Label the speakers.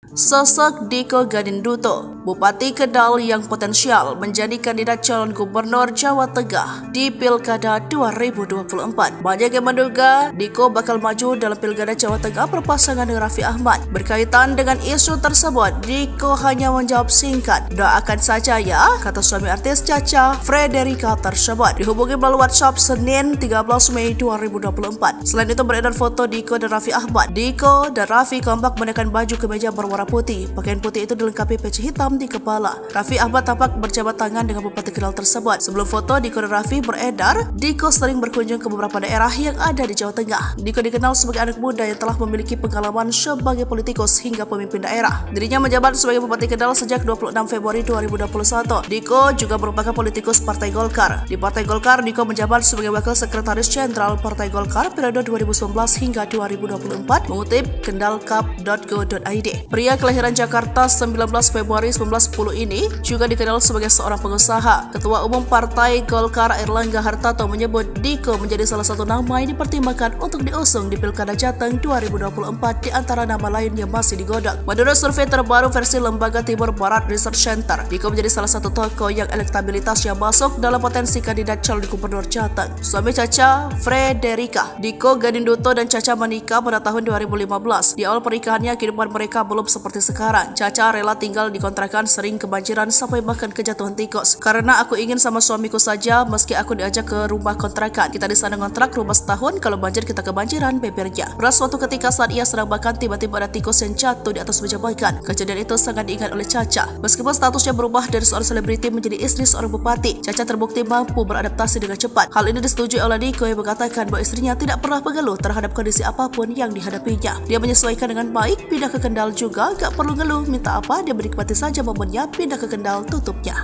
Speaker 1: Sosok Diko Gadinduto, Bupati Kendal yang potensial menjadi kandidat calon gubernur Jawa Tengah di Pilkada 2024. Banyak yang menduga Diko bakal maju dalam Pilkada Jawa Tengah berpasangan dengan Raffi Ahmad. Berkaitan dengan isu tersebut, Diko hanya menjawab singkat, "Doakan saja ya," kata suami artis Cha-Cha Frederica tersebut. Dihubungi melalui WhatsApp Senin 13 Mei 2024. Selain itu beredar foto Diko dan Raffi Ahmad. Diko dan Raffi kompak mengenakan baju kemeja berwarna putih. Pakaian putih itu dilengkapi peci hitam di kepala. Raffi Ahmad tampak berjabat tangan dengan Bupati Kendal tersebut. Sebelum foto Diko dan Raffi beredar, Diko sering berkunjung ke beberapa daerah yang ada di Jawa Tengah. Diko dikenal sebagai anak muda yang telah memiliki pengalaman sebagai politikus hingga pemimpin daerah. Dirinya menjabat sebagai Bupati Kendal sejak 26 Februari 2021. Diko juga merupakan politikus Partai Golkar. Di Partai Golkar, Diko menjabat sebagai Wakil Sekretaris Jenderal Partai Golkar periode 2019 hingga 2024, mengutip kendalcup.go.id. Pria kelahiran Jakarta 19 Februari 1910 ini juga dikenal sebagai seorang pengusaha. Ketua Umum Partai Golkar Airlangga Hartarto menyebut Diko menjadi salah satu nama yang dipertimbangkan untuk diusung di Pilkada Jateng 2024 di antara nama lain yang masih digodok. Menurut survei terbaru versi Lembaga Timur Barat Research Center, Diko menjadi salah satu tokoh yang elektabilitasnya masuk dalam potensi kandidat calon gubernur Jateng. Suami Cha-Cha Frederica, Diko Gadinduto dan Cha-Cha menikah pada tahun 2015. Di awal pernikahannya, kehidupan mereka belum seperti sekarang. Cha-Cha rela tinggal di kontrakan, sering kebanjiran sampai bahkan kejatuhan tikus. "Karena aku ingin sama suamiku saja, meski aku diajak ke rumah kontrakan. Kita di sana ngontrak rumah setahun, kalau banjir kita kebanjiran," bebernya. Beras suatu ketika saat ia sedang makan, tiba-tiba ada tikus yang jatuh di atas meja makan. Kejadian itu sangat diingat oleh Cha-Cha. Meskipun statusnya berubah dari seorang selebriti menjadi istri seorang bupati, Cha-Cha terbukti mampu beradaptasi dengan cepat. Hal ini disetujui oleh Diko yang mengatakan bahwa istrinya tidak pernah mengeluh terhadap kondisi apapun yang dihadapinya. Dia menyesuaikan dengan baik, pindah ke Kendal juga gak perlu ngeluh, minta apa dia menikmati saja momennya, pindah ke Kendal, tutupnya.